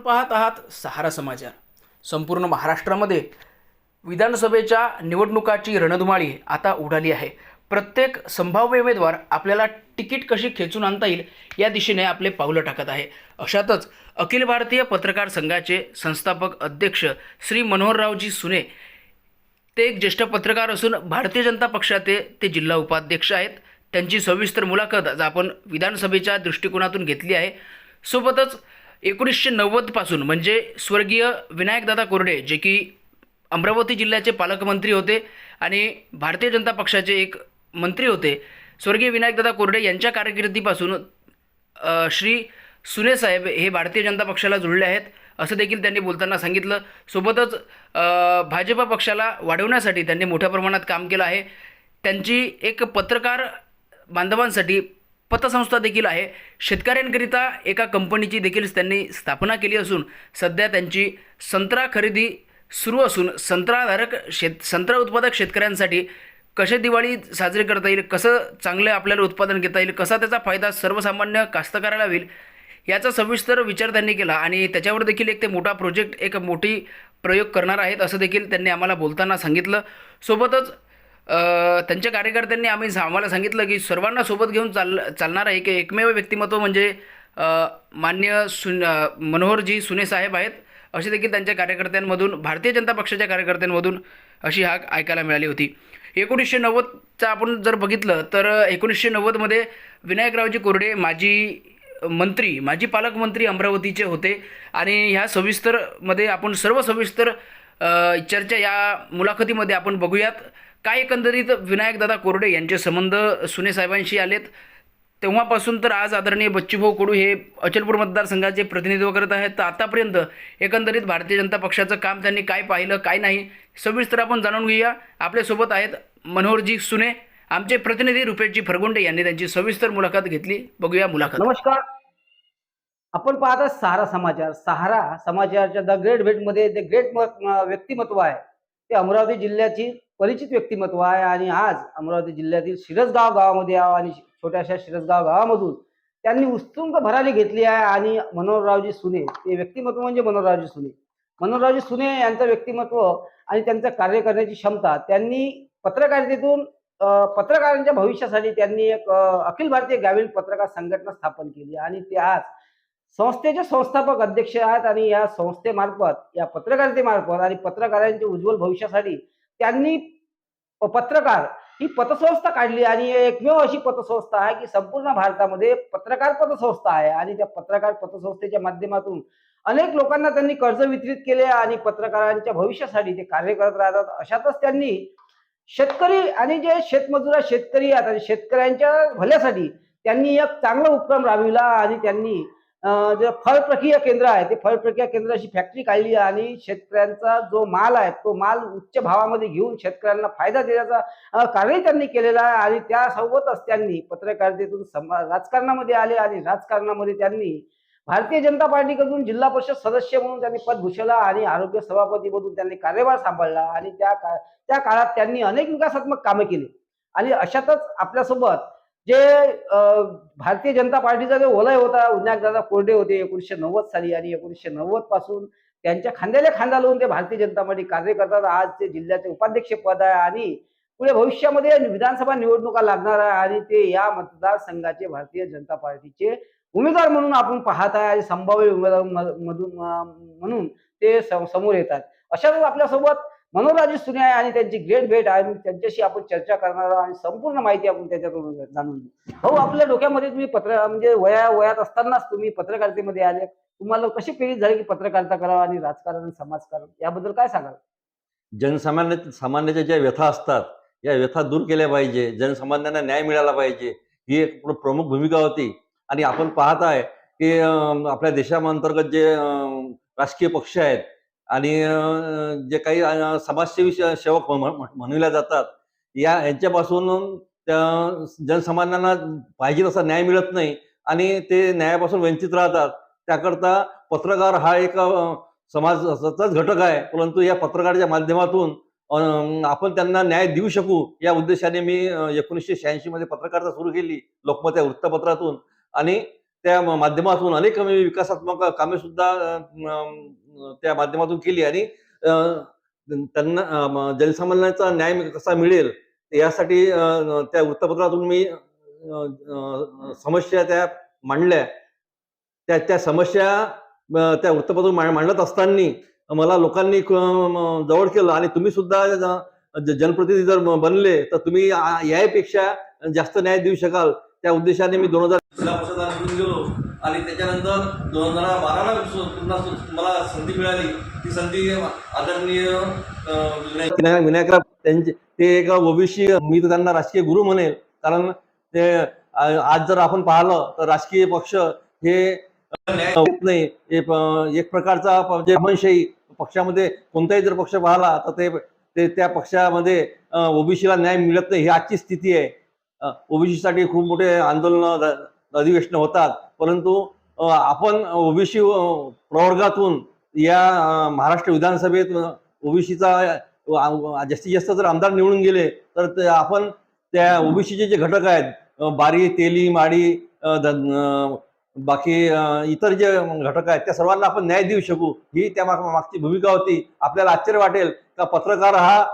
पाहत आहात सहारा समाचार। संपूर्ण महाराष्ट्रामध्ये विधानसभेच्या निवडणुकाची रणधुमाळी आता उडाली आहे। प्रत्येक संभाव्य उमेदवार आपल्याला तिकीट कशी खेचून आणता येईल या दिशेने आपले पावलं टाकत आहे। अशातच अखिल भारतीय पत्रकार संघाचे संस्थापक अध्यक्ष श्री मनोहररावजी सुने ते एक ज्येष्ठ पत्रकार असून भारतीय जनता पक्षाचे ते जिल्हा उपाध्यक्ष आहेत। त्यांची सविस्तर मुलाखत आज आपण विधानसभेच्या दृष्टिकोनातून घेतली आहे। सोबतच 1990 पासून म्हणजे स्वर्गीय विनायकदादा कोरडे जे की अमरावती जिल्ह्याचे पालकमंत्री होते आणि भारतीय जनता पक्षाचे एक मंत्री होते, स्वर्गीय विनायकदादा कोरडे यांच्या कारकिर्दीपासून श्री सुने साहेब हे भारतीय जनता पक्षाला जुळले आहेत असं देखील त्यांनी बोलताना सांगितलं। सोबतच भाजप पक्षाला वाढवण्यासाठी त्यांनी मोठ्या प्रमाणात काम केलं आहे। त्यांची एक पत्रकार बांधवांसाठी पतसंस्था देखील आहे। शेतकऱ्यांकरिता एका कंपनीची देखील त्यांनी स्थापना केली असून सध्या त्यांची संत्रा खरेदी सुरू असून संत्रा उत्पादक शेतकऱ्यांसाठी कसे दिवाळी साजरी करता येईल, कसं चांगलं आपल्याला उत्पादन घेता येईल, कसा त्याचा फायदा सर्वसामान्य कास्तकाराला होईल याचा सविस्तर विचार त्यांनी केला आणि त्याच्यावर देखील एक ते मोठा प्रोजेक्ट एक मोठी प्रयोग करणार आहेत असं देखील त्यांनी आम्हाला बोलताना सांगितलं। सोबतच त्यांच्या कार्यकर्त्यांनी आम्हाला सांगितलं की सर्वांना सोबत घेऊन चालणारा एकमेव व्यक्तिमत्व म्हणजे माननीय मनोहरजी सुने साहेब आहेत अशी देखील त्यांच्या कार्यकर्त्यांमधून भारतीय जनता पक्षाच्या कार्यकर्त्यांमधून अशी हाक ऐकायला मिळाली होती। 1990चा आपण जर बघितलं तर 1990मध्ये विनायकरावजी कोरडे माजी पालकमंत्री अमरावतीचे होते आणि ह्या सविस्तरमध्ये आपण सर्व सविस्तर चर्चा या मुलाखतीमध्ये आपण बघूयात। काय एकंदरीत विनायकदादा कोरडे यांचे संबंध सुने साहेबांशी आलेत तेव्हापासून तर आज आदरणीय बच्चूभाऊ कडू हे अचलपूर मतदारसंघाचे प्रतिनिधित्व करत आहेत। तर आतापर्यंत एकंदरीत भारतीय जनता पक्षाचं काम त्यांनी काय पाहिलं काय नाही सविस्तर आपण जाणून घेऊया। आपल्यासोबत आहेत मनोहरजी सुने, आमचे प्रतिनिधी रुपेशजी फरगुंडे यांनी त्यांची सविस्तर मुलाखत घेतली। बघूया मुलाखत। नमस्कार, आपण पाहता सहारा समाचार। सहारा समाचारच्या द ग्रेट भेटमध्ये ते ग्रेट व्यक्तिमत्व आहे ते अमरावती जिल्ह्याची परिचित व्यक्तिमत्व आहे आणि आज अमरावती जिल्ह्यातील शिरसगाव गावामध्ये आणि छोट्याशा शिरसगाव गावामधून त्यांनी उत्तुंग भरारी घेतली आहे आणि मनोहररावजी सुने ते व्यक्तिमत्व म्हणजे मनोहररावजी सुने यांचं व्यक्तिमत्व आणि त्यांचं कार्य करण्याची क्षमता, त्यांनी पत्रकारितेतून पत्रकारांच्या भविष्यासाठी त्यांनी एक अखिल भारतीय ग्रामीण पत्रकार संघटना स्थापन केली आणि ते आज संस्थेचे संस्थापक अध्यक्ष आहेत आणि या संस्थेमार्फत या पत्रकारितेमार्फत आणि पत्रकारांच्या उज्ज्वल भविष्यासाठी त्यांनी पत्रकार ही पतसंस्था काढली आणि एकमेव अशी पतसंस्था आहे की संपूर्ण भारतामध्ये पत्रकार पतसंस्था आहे आणि त्या पत्रकार पतसंस्थेच्या माध्यमातून अनेक लोकांना त्यांनी कर्ज वितरित केले आणि पत्रकारांच्या भविष्यासाठी ते कार्य करत राहतात। अशातच त्यांनी शेतकरी आणि जे शेतमजूर शेतकरी आहेत आणि शेतकऱ्यांच्या भल्यासाठी त्यांनी एक चांगला उपक्रम राबविला आणि त्यांनी जे फळ प्रक्रिया केंद्र आहे ते फळ प्रक्रिया केंद्राची फॅक्टरी काढली आणि शेतकऱ्यांचा जो माल आहे तो माल उच्च भावामध्ये घेऊन शेतकऱ्यांना फायदा देण्याचा कार्य त्यांनी केलेला आहे आणि त्यासोबतच त्यांनी पत्रकारितेतून राजकारणामध्ये आले आणि राजकारणामध्ये त्यांनी भारतीय जनता पार्टीकडून जिल्हा परिषद सदस्य म्हणून त्यांनी पद भूषवलं आणि आरोग्य सभापती म्हणून त्यांनी कार्यभार सांभाळला आणि त्या काळात त्यांनी अनेक विकासात्मक कामे केली आणि अशातच आपल्यासोबत जे भारतीय जनता पार्टीचा जो वलय होता विनायकदादा कोरडे होते 1990 साली आणि 1990 पासून त्यांच्या खांद्याला खांदा लावून ते भारतीय जनता पार्टी कार्य करतात। आज ते जिल्ह्याचे उपाध्यक्ष पद आहे आणि पुढे भविष्यामध्ये विधानसभा निवडणुका लागणार आहे आणि ते या मतदारसंघाचे भारतीय जनता पार्टीचे उमेदवार म्हणून आपण पाहत आहे आणि संभाव्य उमेदवार म्हणून ते समोर येतात। अशाच आपल्यासोबत मनोहररावजी सुने आहे आणि त्यांची ग्रेट भेट आहे, त्यांच्याशी आपण चर्चा करणार आहोत आणि संपूर्ण माहिती आपण त्याच्याकडून जाणून घेऊ। भाऊ, आपल्या डोक्यामध्ये तुम्ही म्हणजे वयात असतानाच तुम्ही पत्रकारितेमध्ये आले, तुम्हाला कशी प्रेरित झाली की पत्रकारिता करावं आणि राजकारण समाजकारण याबद्दल काय सांगाल? सामान्याच्या ज्या व्यथा असतात या व्यथा दूर केल्या पाहिजे, जनसामान्यांना न्याय मिळाला पाहिजे ही एक प्रमुख भूमिका होती। आणि आपण पाहत आहे की आपल्या देशांतर्गत जे राजकीय पक्ष आहेत आणि जे काही समाजसेवी सेवक म्हणले जातात यांच्यापासून जनसामान्यांना पाहिजे तसा न्याय मिळत नाही आणि ते न्यायापासून वंचित राहतात। त्याकरता पत्रकार हा एक समाजाचाच घटक आहे, परंतु या पत्रकाराच्या माध्यमातून आपण त्यांना न्याय देऊ शकू या उद्देशाने मी 1986 मध्ये पत्रकारिता सुरू केली लोकमत या वृत्तपत्रातून आणि त्या माध्यमातून अनेक विकासात्मक कामे सुद्धा त्या माध्यमातून केली आणि त्यांना जनसामान्यांचा न्याय कसा मिळेल यासाठी त्या वृत्तपत्रातून मी समस्या त्या मांडल्या. त्या समस्या त्या वृत्तपत्रातून मांडत असताना मला लोकांनी जवळ केलं आणि तुम्ही सुद्धा जनप्रतिनिधी जर बनले तर तुम्ही यापेक्षा जास्त न्याय देऊ शकाल. त्या उद्देशाने मी 2000 जिल्हा परिषदेला निवडून गेलो आणि त्याच्यानंतर 2012ला पुन्हा मला संधी मिळाली. ती संधी आदरणीय विनायकराव त्यांचे ते एक ओबीसी, मी तर त्यांना राजकीय गुरु म्हणेल, कारण ते आज जर आपण पाहिलं तर राजकीय पक्ष हे न्याय देत नाही. एक प्रकारचा म्हणजे अमनशाही पक्षामध्ये कोणताही जर पक्ष पाहिला तर ते त्या पक्षामध्ये ओबीसीला न्याय मिळत नाही. ही आजची स्थिती आहे. ओबीसीसाठी खूप मोठे आंदोलन अधिवेशन होतात, परंतु आपण ओबीसी प्रवर्गातून या महाराष्ट्र विधानसभेत ओबीसीचा जास्तीत जास्त जर आमदार निवडून गेले तर आपण त्या ओबीसीचे जे घटक आहेत, बारी, तेली, माडी, बाकी इतर जे घटक आहेत, त्या सर्वांना आपण न्याय देऊ शकू, ही त्या मागची भूमिका होती. आपल्याला आश्चर्य वाटेल का पत्रकार हा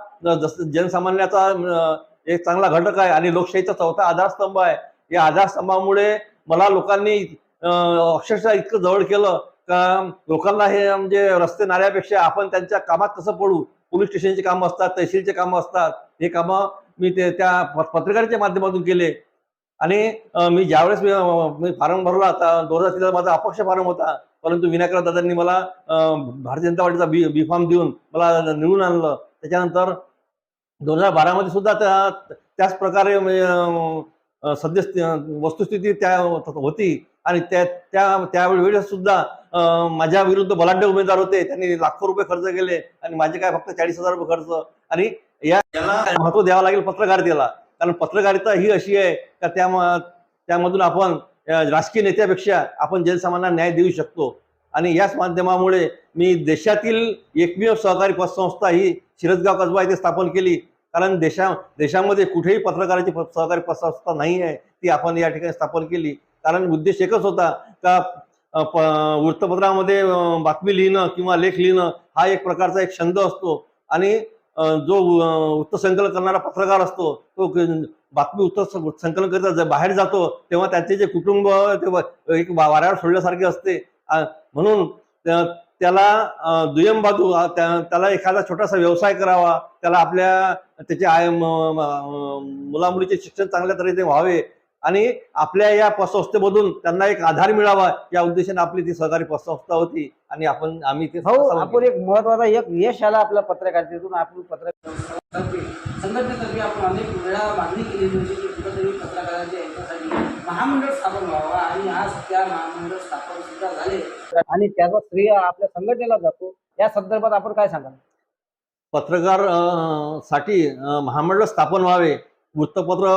जनसामान्याचा एक चांगला घटक आहे आणि लोकशाहीचा चौथा आधारस्तंभ आहे. या आधारस्तंभामुळे मला लोकांनी अक्षरशः इतकं जवळ केलं का लोकांना हे म्हणजे रस्ते नाल्यापेक्षा आपण त्यांच्या कामात कसं पडू. पोलीस स्टेशनचे कामं असतात, तहसीलचे कामं असतात, हे कामं मी त्या पत्रकाराच्या माध्यमातून केले. आणि मी ज्यावेळेस मी फॉर्म भरला होता 2003 माझा अपक्ष फॉर्म होता, परंतु विनायकराव दादांनी मला भारतीय जनता पार्टीचा बी फॉर्म देऊन मला निवडून आणलं. त्याच्यानंतर 2012 सुद्धा त्याच प्रकारे सद्य वस्तुस्थिती त्या होती आणि त्यावेळेस सुद्धा माझ्या विरुद्ध बलाढ्य उमेदवार होते. त्यांनी लाखो रुपये खर्च केले आणि माझे काय फक्त 40,000 रुपये खर्च. आणि याला महत्व द्यावं लागेल पत्रकारितेला, कारण पत्रकारिता ही अशी आहे का त्यामधून आपण राजकीय नेत्यापेक्षा आपण जनसामान्यांना न्याय देऊ शकतो. आणि याच माध्यमामुळे मी देशातील एकमेव सहकारी पतसंस्था ही शिरसगाव कसबा येथे स्थापन केली. कारण देशामध्ये कुठेही पत्रकाराची सहकारी पतसंस्था नाही आहे, ती आपण या ठिकाणी स्थापन केली. कारण उद्देश एकच होता का वृत्तपत्रामध्ये बातमी लिहिणं किंवा लेख लिहिणं हा एक प्रकारचा एक छंद असतो आणि जो वृत्तसंकलन करणारा पत्रकार असतो तो बातमी संकलन करता बाहेर जातो तेव्हा त्यांचे जे कुटुंब ते एक वाऱ्यावर सोडल्यासारखे असते. म्हणून त्याला दुय्यम बाजू त्याला एखादा छोटासा व्यवसाय करावा, त्याला त्याचे मुलामुलीचे शिक्षण चांगल्या तऱ्हेने व्हावे आणि आपल्या या पतसंस्थेमधून त्यांना एक आधार मिळावा या उद्देशाने आपली ती सहकारी पतसंस्था होती आणि आम्ही ते आपण एक महत्वाचा एक यश आला आपल्या पत्रकारितेतून. आपण संघटनेतर्फे आपण अनेक वेळा मागणी केलेली होती की कुठेतरी पत्रकारांच्या याच्यासाठी महामंडळ स्थापन व्हावा आणि आज त्या महामंडळ स्थापन सुद्धा झाले आणि त्याचा श्रेय आपल्या संघटनेला जातो. या संदर्भात आपण काय सांगाल? पत्रकार साठी महामंडळ स्थापन व्हावे. वृत्तपत्र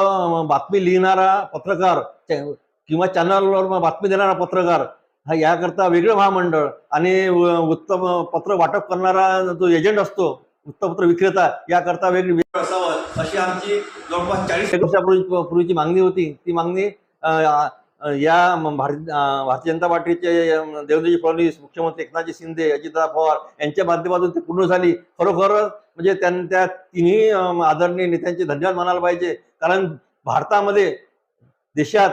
बातमी लिहिणारा पत्रकार किंवा चॅनलवर बातमी देणारा पत्रकार हा याकरता वेगळं महामंडळ आणि वृत्तपत्र वाटप करणारा जो एजंट असतो वृत्तपत्र विक्रेता याकरता वेगळी असावं अशी आमची जवळपास 40 वर्षापूर्वीची मागणी होती. ती मागणी या भारतीय जनता पार्टीचे देवेंद्रजी फडणवीस, मुख्यमंत्री एकनाथजी शिंदे, अजितदादा पवार यांच्या माध्यमातून ती पूर्ण झाली. खरोखर म्हणजे त्या तिन्ही आदरणीय नेत्यांचे धन्यवाद मानायला पाहिजे. कारण भारतामध्ये देशात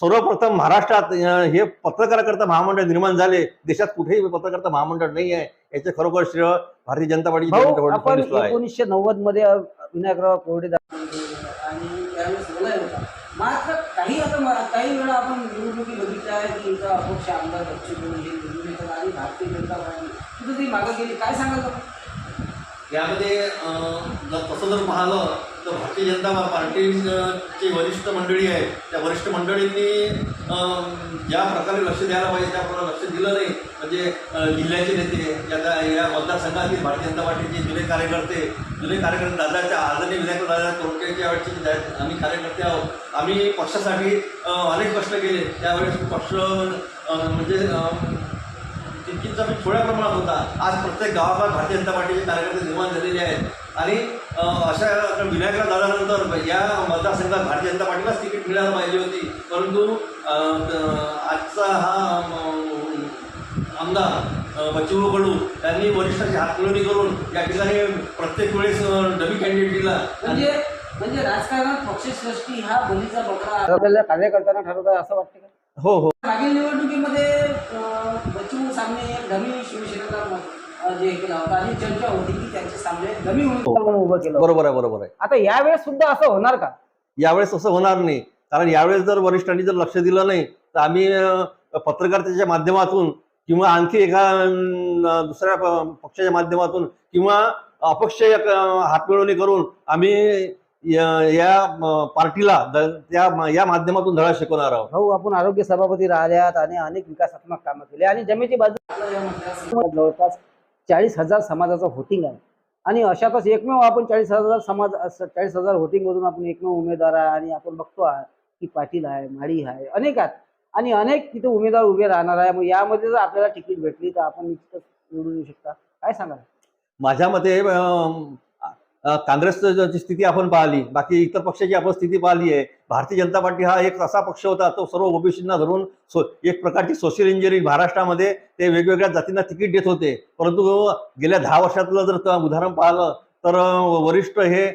सर्वप्रथम महाराष्ट्रात हे पत्रकाराकरता महामंडळ निर्माण झाले. देशात कुठेही पत्रकारिता महामंडळ नाही आहे. याचे खरोखर श्रेय भारतीय जनता पार्टी. आपण 1990 मध्ये विनायकराव कोरडे आणि त्यावेळेस बोलाय होता. मात्र काही वेळा आपण निवडणुकी बघितल्या आहे की इथं अपक्ष आमदार पक्ष हे निवडून येतात आणि भारतीय जनता पार्टी तिथं ती मागं गेली. काय सांगाल यामध्ये जर तसं जर पाहिलं तर भारतीय जनता पार्टीची वरिष्ठ मंडळी आहे, त्या वरिष्ठ मंडळींनी ज्या प्रकारे लक्ष द्यायला पाहिजे त्या प्रकारे लक्ष दिलं नाही. म्हणजे जिल्ह्याचे नेते या मतदारसंघातील भारतीय जनता पार्टीचे जुने कार्यकर्ते दादाच्या आदरणीय विनायक दादा तोडकेच्या वेळेचे आम्ही कार्यकर्ते आहोत. आम्ही पक्षासाठी अनेक कष्ट केले. त्यावेळेस पक्ष म्हणजे किंचित थोड्या प्रमाणात होता. आज प्रत्येक गावागावात भारतीय जनता पार्टीचे कार्यकर्ते निर्माण झालेले आहेत आणि अशा विनायकराव दादानंतर या मतदारसंघात भारतीय जनता पार्टीलाच तिकीट मिळायला पाहिजे होती, परंतु आजचा हा आमदार बच्चू कडू यांनी वरिष्ठांची हातमिळवणी करून या ठिकाणी प्रत्येक वेळेस डमी कॅन्डिडेट दिला. म्हणजे म्हणजे राजकारणात पक्षश्रेष्ठी हा बलीचा बकरा आपल्याला कार्यकर्त्यांना ठरवत आहे असं वाटतं का? हो हो मागील निवडणुकीमध्ये बच्चू सामने एक धमी शिवसेनेला जे केला होता आणि चर्चा होती की त्यांच्या सामने धमी म्हणून उभं केलं होतं. बरोबर आहे. आता यावेळेस सुद्धा असं होणार का? यावेळेस असं होणार नाही, कारण यावेळेस जर वरिष्ठांनी जर लक्ष दिलं नाही तर आम्ही पत्रकारितेच्या माध्यमातून किंवा आणखी एका दुसऱ्या पक्षाच्या माध्यमातून किंवा अपक्ष हातमिळवणी करून आम्ही या पार्टीला या माध्यमातून धडा शिकवणार आहोत. भाऊ, आपण आरोग्य सभापती राहिल्यात आणि अनेक विकासात्मक कामं केली आणि जमेची बाजू जवळपास 40,000 समाजाचं व्होटिंग आहे आणि अशातच एकमेव आपण 40,000 व्होटिंग मधून आपण एकमेव उमेदवार आहे आणि आपण बघतो आहे की पाटील आहे, माळी आहे, अनेक आहेत आणि अनेक तिथे उमेदवार उभे राहणार आहे. मग यामध्ये जर आपल्याला तिकीट भेटली तर आपण निश्चितच निवडून येऊ शकता. काय सांगाल? माझ्या मते काँग्रेसची स्थिती आपण पाहिली, बाकी इतर पक्षाची आपण स्थिती पाहिली आहे. भारतीय जनता पार्टी हा एक असा पक्ष होता तो सर्व ओबीसींना धरून एक प्रकारची सोशल इंजिनिअरिंग महाराष्ट्रामध्ये ते वेगवेगळ्या जातींना तिकीट देत होते. परंतु गेल्या 10 वर्षातलं जर उदाहरण पाहिलं तर वरिष्ठ हे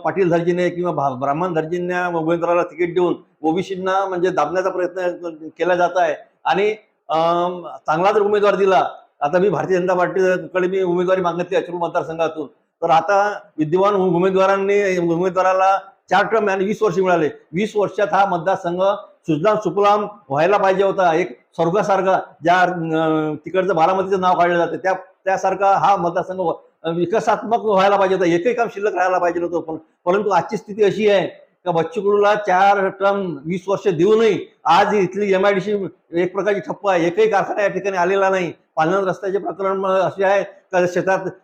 पाटील दर्जीने किंवा ब्राह्मण दर्जींना उमेदवाराला तिकीट देऊन ओबीसींना म्हणजे दाबण्याचा प्रयत्न केला जात आहे. आणि चांगला जर उमेदवार दिला, आता मी भारतीय जनता पार्टीकडे मी उमेदवारी मागितली अचलपूर मतदारसंघातून, तर आता विद्यमान उमेदवाराला 4 टर्म आणि 20 वर्ष मिळाले. 20 वर्षात हा मतदारसंघ सुजलाम सुफलाम व्हायला पाहिजे होता. एक स्वर्गासारखा ज्या तिकडचं बारामतीचं नाव काढलं जातं त्यासारखा हा मतदारसंघ विकासात्मक व्हायला पाहिजे होता. एकही काम शिल्लक राहायला पाहिजे नव्हतं. परंतु आजची स्थिती अशी आहे का बच्चू कडूला 4 टर्म 20 वर्ष देऊनही आज इथली MIDC एक प्रकारची ठप्प आहे. एकही कारखाना या ठिकाणी आलेला नाही. पालन रस्त्याचे प्रकरण असे आहे का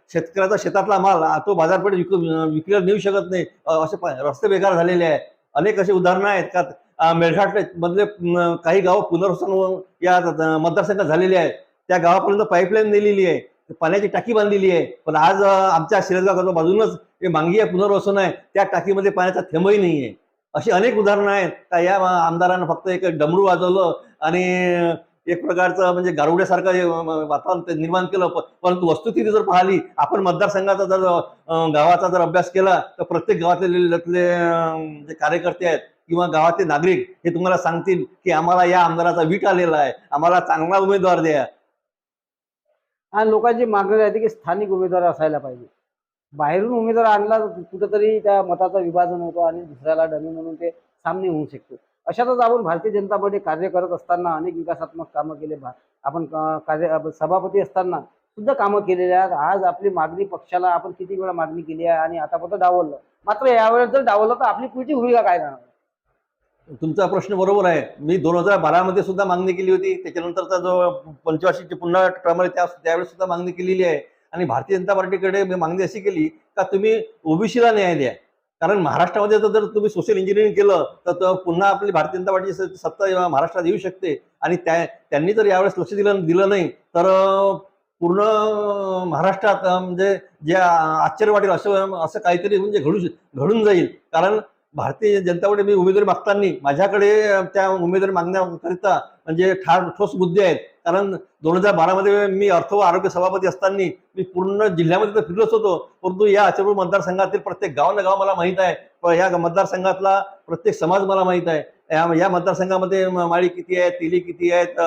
शेतकऱ्याचा शेतातला माल तो बाजारपेठेत विकला नेऊ शकत नाही, असे रस्ते बेकार झालेले आहेत. अनेक असे उदाहरणं आहेत का मेळघाट मधले काही गावं पुनर्वसन या मतदारसंघात झालेले आहेत. त्या गावापर्यंत पाईपलाईन दिलेली आहे, पाण्याची टाकी बांधलेली आहे, पण आज आमच्या शिरगाव बाजूनच मांगी पुनर्वसन आहे, त्या टाकीमध्ये पाण्याचा थेंबही नाही आहे. अशी अनेक उदाहरणं आहेत का या आमदारांना फक्त एक डमरू वाजवलं आणि एक प्रकारचं म्हणजे गारुड्यासारखं वातावरण निर्माण केलं. परंतु वस्तुस्थिती जर पाहिली, आपण मतदारसंघाचा जर गावाचा जर अभ्यास केला तर प्रत्येक गावातले जे कार्यकर्ते आहेत किंवा गावातले नागरिक हे तुम्हाला सांगतील की आम्हाला या आमदाराचा वीट आलेला आहे, आम्हाला चांगला उमेदवार द्या. आणि लोकांची मागणी राहते की स्थानिक उमेदवार असायला पाहिजे. बाहेरून उमेदवार आणला कुठेतरी त्या मताचं विभाजन होतं आणि दुसऱ्याला डमी म्हणून ते सामने होऊ शकते. अशातच आपण भारतीय जनता पार्टी कार्य करत असताना अनेक विकासात्मक कामं केले. आपण सभापती असताना सुद्धा कामं केलेली आहेत. आज आपली मागणी पक्षाला आपण किती वेळा मागणी केली आहे आणि आतापर्यंत डावललं. मात्र यावेळेस जर डावललं तर आपली पुढची भूमिका काय राहणार? तुमचा प्रश्न बरोबर आहे. मी 2012 मध्ये सुद्धा मागणी केली होती. त्याच्यानंतरचा जो पंचवार्षिकची पुन्हा टर्म आहे त्यावेळेस सुद्धा मागणी केलेली आहे. आणि भारतीय जनता पार्टीकडे मी मागणी अशी केली का तुम्ही ओबीसीला न्याय द्या, कारण महाराष्ट्रामध्ये जर तुम्ही सोशल इंजिनिअरिंग केलं तर पुन्हा आपली भारतीय जनता पार्टीची सत्ता महाराष्ट्रात येऊ शकते. आणि त्यांनी जर यावेळेस लक्ष दिलं नाही तर पूर्ण महाराष्ट्रात म्हणजे जे आश्चर्य वाटेल असं काहीतरी म्हणजे घडून जाईल. कारण भारतीय जनता पार्टी मी उमेदवारी मागताना माझ्याकडे त्या उमेदवारी मागण्याकरिता म्हणजे ठोस मुद्दे आहेत. कारण 2012 मध्ये मी अर्थ व आरोग्य सभापती असताना मी पूर्ण जिल्ह्यामध्ये तर फिरलोच होतो, परंतु या अचलपूर मतदारसंघातील प्रत्येक गाव मला माहीत आहे. या मतदारसंघातला प्रत्येक समाज मला माहीत आहे. या मतदारसंघामध्ये माळी किती आहेत, तेली किती आहेत,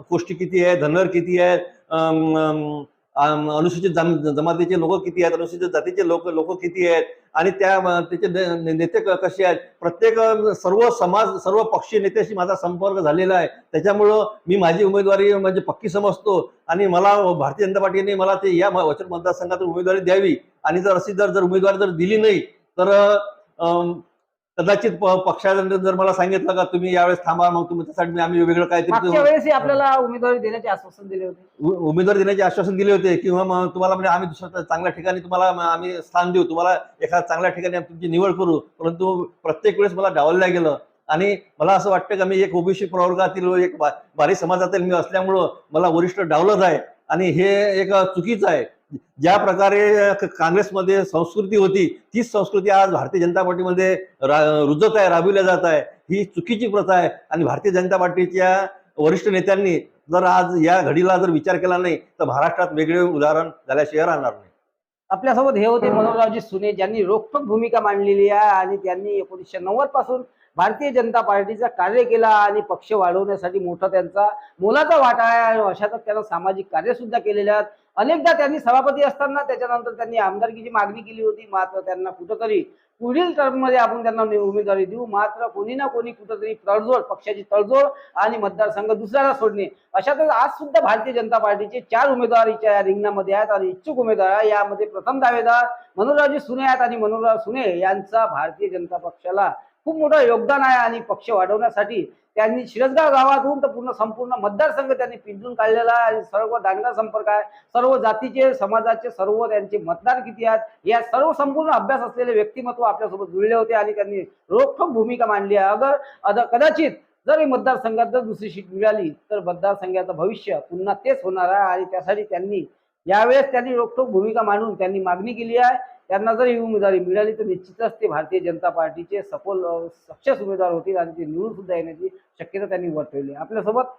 कोष्टी किती आहेत, धनगर किती आहेत, अनुसूचित जमातीचे लोक किती आहेत, अनुसूचित जातीचे लोक किती आहेत आणि त्याचे नेते कसे आहेत. प्रत्येक सर्व समाज सर्व पक्षीय नेत्याशी माझा संपर्क झालेला आहे. त्याच्यामुळं मी माझी उमेदवारी म्हणजे पक्की समजतो आणि मला भारतीय जनता पार्टीने मला ते या वचन मतदारसंघातून उमेदवारी द्यावी. आणि जर अशी जर उमेदवारी जर दिली नाही तर कदाचित पक्षाने जर मला सांगितलं का तुम्ही यावेळेस थांबा, मग तुमच्यासाठी आम्ही वेगळं मागच्या वेळेस आपल्याला उमेदवारी देण्याचे आश्वासन दिले होते. उमेदवारी देण्याचे आश्वासन दिले होते किंवा मग तुम्हाला म्हणजे आम्ही दुसऱ्या चांगल्या ठिकाणी तुम्हाला आम्ही स्थान देऊ, तुम्हाला एखाद्या चांगल्या ठिकाणी तुमची निवड करू. परंतु प्रत्येक वेळेस मला डावलल्या गेलं. आणि मला असं वाटतं की मी एक ओबीसी प्रवर्गातील एक बारी समाजातील मी असल्यामुळं मला वरिष्ठ डावलत आहे आणि हे एक चुकीचं आहे. ज्या प्रकारे काँग्रेसमध्ये संस्कृती होती तीच संस्कृती आज भारतीय जनता पार्टीमध्ये रुजत आहे, राबविल्या जात आहे. ही चुकीची प्रथा आहे आणि भारतीय जनता पार्टीच्या वरिष्ठ नेत्यांनी जर आज या घडीला जर विचार केला नाही तर महाराष्ट्रात वेगळे उदाहरण झाल्याशिवाय राहणार नाही. आपल्यासोबत हे होते मनोहररावजी सुने, ज्यांनी रोखठोक भूमिका मांडलेली आहे आणि त्यांनी 1990 पासून भारतीय जनता पार्टीचं कार्य केला आणि पक्ष वाढवण्यासाठी मोठा त्यांचा मोलाचा वाटा आहे आणि अशातच त्यांना सामाजिक कार्य सुद्धा केलेले आहेत. अनेकदा त्यांनी सभापती असताना त्याच्यानंतर त्यांनी आमदारकीची मागणी केली होती, मात्र त्यांना कुठंतरी पुढील टर्ममध्ये आपण त्यांना उमेदवारी देऊ, मात्र कोणी ना कोणी कुठंतरी तडजोड, पक्षाची तडजोड आणि मतदारसंघ दुसऱ्याला सोडणे, अशातच आज सुद्धा भारतीय जनता पार्टीचे 4 उमेदवारीच्या या रिंगणामध्ये आहेत आणि इच्छुक उमेदवार आहे. यामध्ये प्रथम दावेदार मनोहररावजी सुने आहेत आणि मनोहरराव सुने यांचा भारतीय जनता पक्षाला खूप मोठं योगदान आहे आणि पक्ष वाढवण्यासाठी त्यांनी शिरसगाव गावातून तर संपूर्ण मतदारसंघ त्यांनी पिंजून काढलेला आहे आणि सर्व दांडगा संपर्क आहे. सर्व जातीचे, समाजाचे, सर्व त्यांचे मतदार किती आहेत या सर्व संपूर्ण अभ्यास असलेले व्यक्तिमत्व आपल्यासोबत जुळले होते आणि त्यांनी रोखठोक भूमिका मांडली आहे. कदाचित जर मतदारसंघात जर दुसरी सीट मिळाली तर मतदारसंघाचं भविष्य पुन्हा तेच होणार आहे आणि त्यासाठी त्यांनी यावेळेस त्यांनी रोखठोक भूमिका मांडून त्यांनी मागणी केली आहे. त्यांना जर ही उमेदवारी मिळाली तर निश्चितच ते भारतीय जनता पार्टीचे सफल सक्सेस उमेदवार होतील आणि ते निवडून सुद्धा येण्याची शक्यता त्यांनी वर्तवली. आपल्यासोबत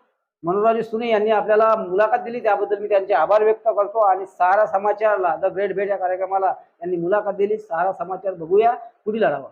मनोहररावजी सुने यांनी आपल्याला मुलाखत दिली, त्याबद्दल मी त्यांचे आभार व्यक्त करतो आणि सहारा समाचारला द ग्रेट भेट या कार्यक्रमाला त्यांनी मुलाखत दिली. सहारा समाचार बघूया पुढील आढावा.